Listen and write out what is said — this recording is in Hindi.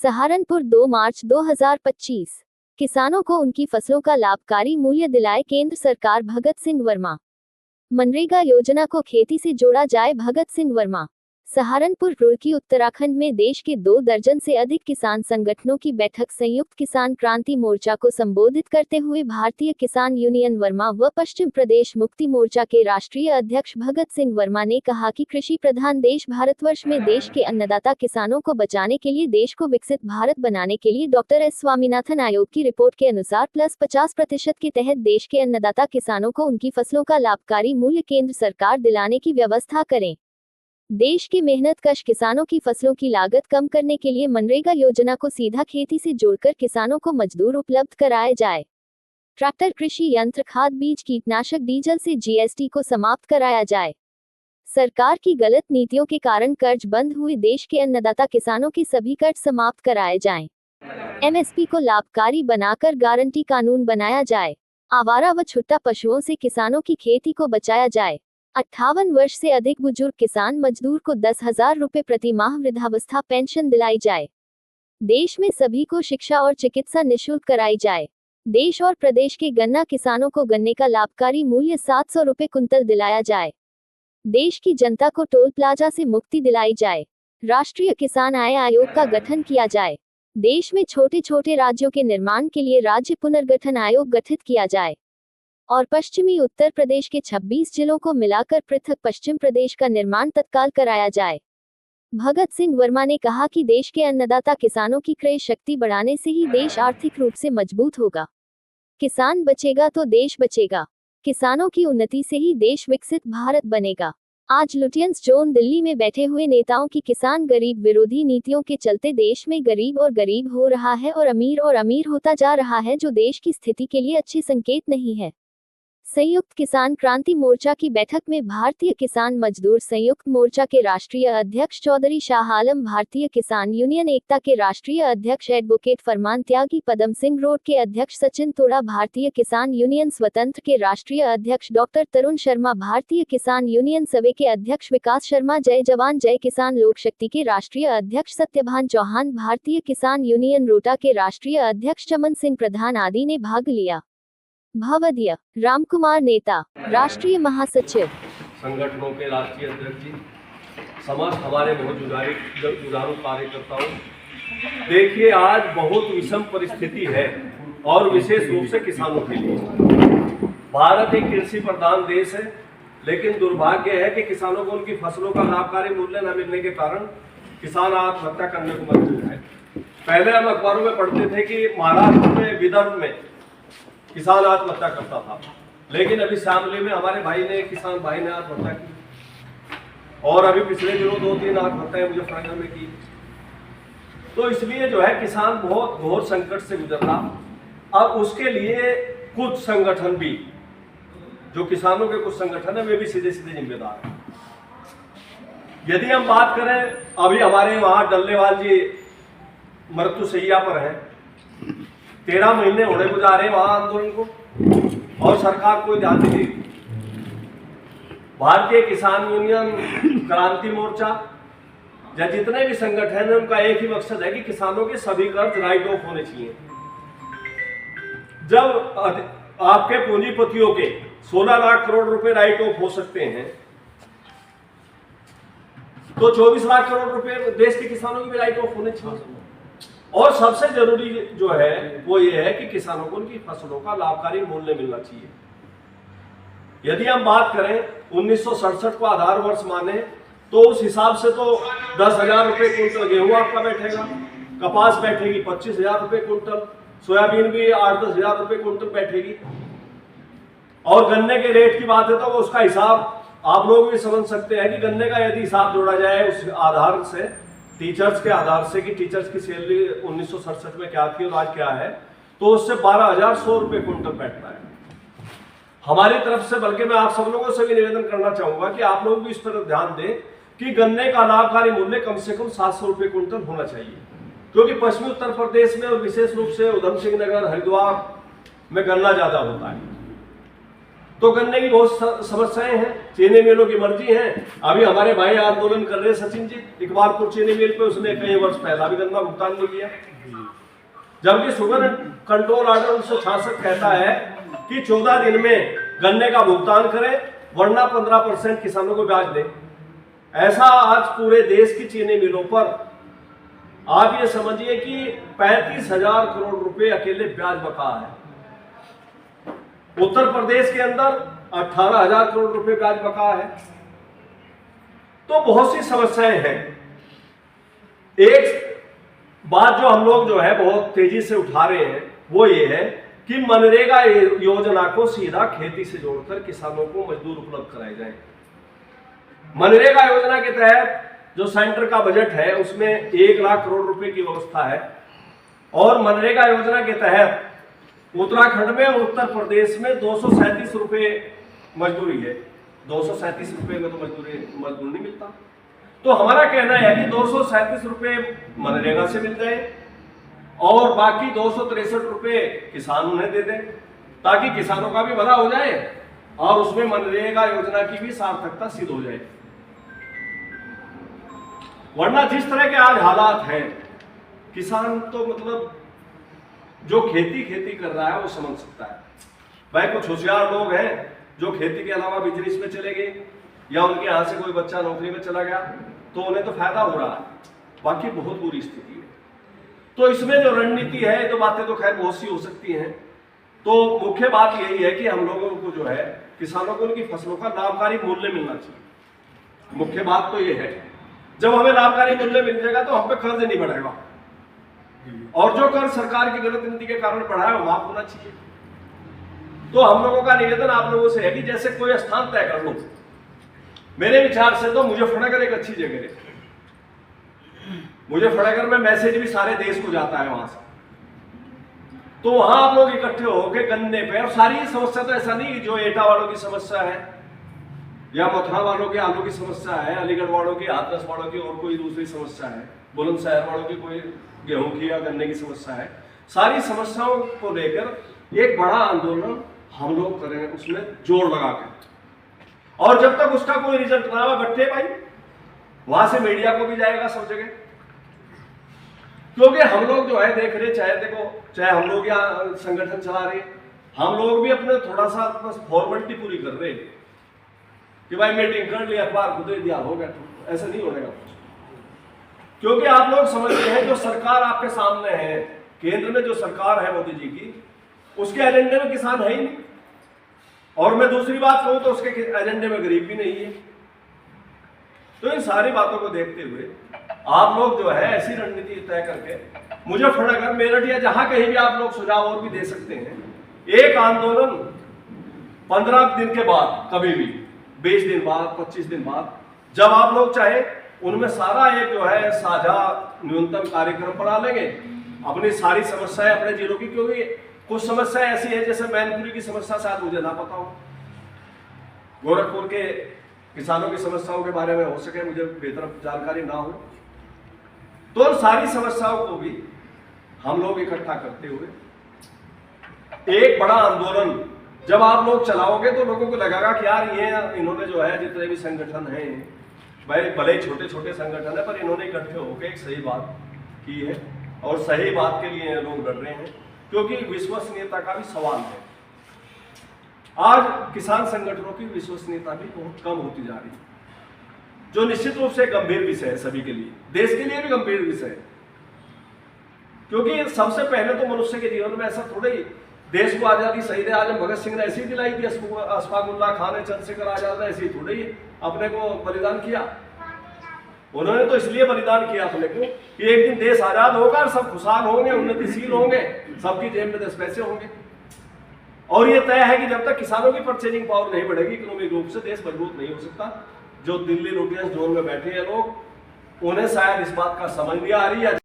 सहारनपुर 2 मार्च 2025। किसानों को उनकी फसलों का लाभकारी मूल्य दिलाए केंद्र सरकार। भगत सिंह वर्मा। मनरेगा योजना को खेती से जोड़ा जाए। भगत सिंह वर्मा। सहारनपुर रुड़की उत्तराखंड में देश के 2 दर्जन से अधिक किसान संगठनों की बैठक संयुक्त किसान क्रांति मोर्चा को संबोधित करते हुए भारतीय किसान यूनियन वर्मा व पश्चिम प्रदेश मुक्ति मोर्चा के राष्ट्रीय अध्यक्ष भगत सिंह वर्मा ने कहा कि कृषि प्रधान देश भारतवर्ष में देश के अन्नदाता किसानों को बचाने के लिए देश को विकसित भारत बनाने के लिए डॉक्टर एस स्वामीनाथन आयोग की रिपोर्ट के अनुसार +50% के तहत देश के अन्नदाता किसानों को उनकी फसलों का लाभकारी मूल्य केंद्र सरकार दिलाने की व्यवस्था करें। देश के मेहनतकश किसानों की फसलों की लागत कम करने के लिए मनरेगा योजना को सीधा खेती से जोड़कर किसानों को मजदूर उपलब्ध कराए जाए। ट्रैक्टर, कृषि यंत्र, खाद, बीज, कीटनाशक, डीजल से जीएसटी को समाप्त कराया जाए। सरकार की गलत नीतियों के कारण कर्ज बंद हुए देश के अन्नदाता किसानों के सभी कर्ज समाप्त कराए जाएं। एमएसपी को लाभकारी बनाकर गारंटी कानून बनाया जाए। आवारा व छुट्टा पशुओं से किसानों की खेती को बचाया जाए। 58 वर्ष से अधिक बुजुर्ग किसान मजदूर को 10,000 रुपए प्रति माह वृद्धावस्था पेंशन दिलाई जाए। देश में सभी को शिक्षा और चिकित्सा निःशुल्क कराई जाए। देश और प्रदेश के गन्ना किसानों को गन्ने का लाभकारी मूल्य 700 रुपए कुंतल दिलाया जाए। देश की जनता को टोल प्लाजा से मुक्ति दिलाई जाए। राष्ट्रीय किसान आय आयोग का गठन किया जाए। देश में छोटे छोटे राज्यों के निर्माण के लिए राज्य पुनर्गठन आयोग गठित किया जाए और पश्चिमी उत्तर प्रदेश के 26 जिलों को मिलाकर पृथक पश्चिम प्रदेश का निर्माण तत्काल कराया जाए। भगत सिंह वर्मा ने कहा कि देश के अन्नदाता किसानों की क्रय शक्ति बढ़ाने से ही देश आर्थिक रूप से मजबूत होगा। किसान बचेगा तो देश बचेगा। किसानों की उन्नति से ही देश विकसित भारत बनेगा। आज लुटियंस जोन दिल्ली में बैठे हुए नेताओं की किसान गरीब विरोधी नीतियों के चलते देश में गरीब और गरीब हो रहा है और अमीर होता जा रहा है, जो देश की स्थिति के लिए अच्छे संकेत नहीं है। संयुक्त किसान क्रांति मोर्चा की बैठक में भारतीय किसान मजदूर संयुक्त मोर्चा के राष्ट्रीय अध्यक्ष चौधरी शाह आलम, भारतीय किसान यूनियन एकता के राष्ट्रीय अध्यक्ष एडवोकेट फरमान त्यागी, पदम सिंह रोड के अध्यक्ष सचिन तोड़ा, भारतीय किसान यूनियन स्वतंत्र के राष्ट्रीय अध्यक्ष डॉक्टर तरुण शर्मा, भारतीय किसान यूनियन सवे के अध्यक्ष विकास शर्मा, जय जवान जय किसान लोक शक्ति के राष्ट्रीय अध्यक्ष सत्यभान चौहान, भारतीय किसान यूनियन रोटा के राष्ट्रीय अध्यक्ष चमन सिंह प्रधान आदि ने भाग लिया। भवदीय रामकुमार नेता, राष्ट्रीय महासचिव। संगठनों के राष्ट्रीय अध्यक्ष जी, समस्त हमारे बहुत जुझारू कार्यकर्ताओं, देखिए आज बहुत विषम परिस्थिति है और विशेष रूप से किसानों के लिए। भारत एक कृषि प्रधान देश है, लेकिन दुर्भाग्य है कि किसानों को उनकी फसलों का लाभकारी मूल्य न मिलने के कारण किसान आत्महत्या करने को मजबूर है। पहले हम अखबारों में पढ़ते थे कि महाराष्ट्र में, विदर्भ में किसान आत्महत्या करता था, लेकिन अभी शामली में हमारे किसान भाई ने आत्महत्या की और अभी पिछले दिनों 2-3 आत्महत्याएं मुजफ्फरनगर में की। तो इसलिए जो है किसान बहुत घोर संकट से गुजर रहा। अब उसके लिए कुछ संगठन भी, जो किसानों के कुछ संगठन है, वे भी सीधे सीधे जिम्मेदार हैं। यदि हम बात करें, अभी हमारे वहां डल्लेवाल जी मृत्युशैया पर हैं, 13 महीने होने को जा रहे हैं वहां आंदोलन को, और सरकार कोई ध्यान नहीं देती। भारतीय किसान यूनियन, क्रांति मोर्चा या जितने भी संगठन हैं, उनका एक ही मकसद है कि किसानों के सभी कर्ज राइट ऑफ होने चाहिए। जब आपके पूंजीपतियों के 16 लाख करोड़ रुपए राइट ऑफ हो सकते हैं, तो 24 लाख करोड़ रुपए देश के किसानों के भी राइट ऑफ होने चाहिए। और सबसे जरूरी जो है वो ये है कि किसानों को उनकी फसलों का लाभकारी मूल्य मिलना चाहिए। यदि हम बात करें 1967 को आधार वर्ष माने, तो उस हिसाब से तो 10,000 रुपए कुंटल गेहूं आपका बैठेगा, कपास बैठेगी 25,000 रुपए कुंटल, सोयाबीन भी 8-10 हजार रुपए कुंटल बैठेगी। और गन्ने के रेट की बात है तो उसका हिसाब आप लोग भी समझ सकते हैं कि गन्ने का यदि हिसाब जोड़ा जाए उस आधार से, टीचर्स के आधार से, कि टीचर्स की सैलरी 1967 में क्या थी और आज क्या है, तो उससे 12,100 रुपए कुंटल बैठता है हमारी तरफ से। बल्कि मैं आप सब लोगों से भी निवेदन करना चाहूंगा कि आप लोग भी इस पर ध्यान दें कि गन्ने का लाभकारी मूल्य कम से कम 700 रुपए कुंटल होना चाहिए, क्योंकि पश्चिमी उत्तर प्रदेश में और विशेष रूप से उधम सिंह नगर, हरिद्वार में गन्ना ज्यादा होता है। तो गन्ने की बहुत समस्याएं हैं, चीनी मिलों की मर्जी है। अभी हमारे भाई आंदोलन कर रहे हैं सचिन जी, इकबालपुर चीनी मिल पे उसने कई वर्ष पहला भी गन्ना भुगतान नहीं किया, जबकि शुगर कंट्रोल ऑर्डर 1966 कहता है कि 14 दिन में गन्ने का भुगतान करें, वरना 15% किसानों को ब्याज दें। ऐसा आज पूरे देश की चीनी मिलों पर आप ये समझिए कि 35,000 करोड़ रुपए अकेले ब्याज बका है। उत्तर प्रदेश के अंदर 18,000 करोड़ रुपए ब्याज बका है। तो बहुत सी समस्याएं हैं। एक बात जो हम लोग जो है बहुत तेजी से उठा रहे हैं वो ये है कि मनरेगा योजना को सीधा खेती से जोड़कर किसानों को मजदूर उपलब्ध कराए जाए। मनरेगा योजना के तहत जो सेंटर का बजट है उसमें 1 लाख करोड़ रुपए की व्यवस्था है, और मनरेगा योजना के तहत उत्तराखंड में और उत्तर प्रदेश में 237 रुपए मजदूरी है। 237 रुपए में तो मजदूर नहीं मिलता। तो हमारा कहना है कि 237 रुपए मनरेगा से मिल जाए और बाकी 263 रुपए किसान उन्हें दे दें, ताकि किसानों का भी भला हो जाए और उसमें मनरेगा योजना की भी सार्थकता सिद्ध हो जाए। वरना जिस तरह के आज हालात हैं, किसान तो मतलब जो खेती कर रहा है वो समझ सकता है। भाई कुछ होशियार लोग हैं जो खेती के अलावा बिजनेस में चले गए, या उनके यहाँ से कोई बच्चा नौकरी में चला गया तो उन्हें तो फायदा हो रहा है, बाकी बहुत बुरी स्थिति है। तो इसमें जो रणनीति है, तो बातें तो खैर बहुत सी हो सकती हैं। तो मुख्य बात यही है कि हम लोगों को जो है किसानों को उनकी फसलों का लाभकारी मूल्य मिलना चाहिए। मुख्य बात तो ये है, जब हमें लाभकारी मूल्य मिल जाएगा तो हम पे कर्ज नहीं बढ़ेगा, और जो कर्ज सरकार की गलत नीति के कारण बढ़ा है वो माफ होना चाहिए। तो हम लोगों का निवेदन आप लोगों से है कि जैसे कोई स्थान तय कर लो। मेरे विचार से तो मुजफ्फरनगर एक अच्छी जगह है। मुजफ्फरनगर में मैसेज भी सारे देश को जाता है वहां से, तो वहां आप लोग इकट्ठे होकर गन्ने पे, और सारी समस्या तो ऐसा नहीं जो एटा वालों की समस्या है या मथुरा वालों के आलू की समस्या है, अलीगढ़ वालों की, हाथरस वालों की और कोई दूसरी समस्या है, बुलंदशहर वालों की कोई गेहूं की या गन्ने की समस्या है। सारी समस्याओं को लेकर एक बड़ा आंदोलन हम लोग करें, उसमें जोर लगा के, और जब तक उसका कोई रिजल्ट ना हो बट्टे भाई, वहां से मीडिया को भी जाएगा सब जगह। क्योंकि हम लोग जो है देख रहे, चाहे हम लोग यहाँ संगठन चला रहे, हम लोग भी अपने थोड़ा सा बस फॉर्मेलिटी पूरी कर रहे कि भाई मीटिंग कर ली, अखबार को दे दिया, हो गया। ऐसा नहीं होने का, क्योंकि आप लोग समझते हैं जो सरकार आपके सामने है, केंद्र में जो सरकार है मोदी जी की, उसके एजेंडे में किसान है ही नहीं, और मैं दूसरी बात कहूं तो उसके एजेंडे में गरीब भी नहीं है। तो इन सारी बातों को देखते हुए आप लोग जो है ऐसी रणनीति तय करके, मुजफ्फरनगर, मेरठ या जहां कहीं भी आप लोग सुझाव और भी दे सकते हैं। एक आंदोलन 15 दिन के बाद, कभी भी 20 दिन बाद, 25 दिन बाद, जब आप लोग चाहे उनमें सारा एक जो है साझा न्यूनतम कार्यक्रम बना लेंगे, अपनी सारी समस्याएं अपने जिलों की, क्योंकि कुछ समस्याएं ऐसी है जैसे मैनपुरी की समस्या शायद मुझे ना पता हो, गोरखपुर के किसानों की समस्याओं के बारे में हो सके मुझे बेहतर जानकारी ना हो, तो सारी समस्याओं को भी हम लोग इकट्ठा करते हुए एक बड़ा आंदोलन जब आप लोग चलाओगे तो लोगों को लगेगा कि यार ये इन्होंने जो है जितने भी संगठन हैं, भाई भले छोटे छोटे संगठन है पर इन्होंने इकट्ठे होकर एक सही बात की है, और सही बात के लिए लोग डर रहे हैं, क्योंकि विश्वसनीयता का भी सवाल है। आज किसान संगठनों की विश्वसनीयता भी बहुत कम होती जा रही है, जो निश्चित रूप से गंभीर विषय है सभी के लिए, देश के लिए भी गंभीर विषय है। क्योंकि सबसे पहले तो मनुष्य के जीवन में ऐसा थोड़ा ही, देश को आजादी शहीद आजम भगत सिंह ने ऐसी दिलाई थी, अशफाकुल्लाह खान ने, चंद्रशेखर आजाद ने ऐसी थोड़ी ही अपने को बलिदान किया। उन्होंने तो इसलिए बलिदान किया अपने को कि एक दिन देश आजाद होगा, सब खुशहाल होंगे, उन्नतिशील होंगे, सबकी जेब में 10 पैसे होंगे। और ये तय है कि जब तक किसानों की परचेजिंग पावर नहीं बढ़ेगी इकोनॉमिक रूप से, देश मजबूत नहीं हो सकता। जो दिल्ली लुटियंस जोन में बैठे हैं लोग, उन्हें शायद इस बात का समझ नहीं आ रही है।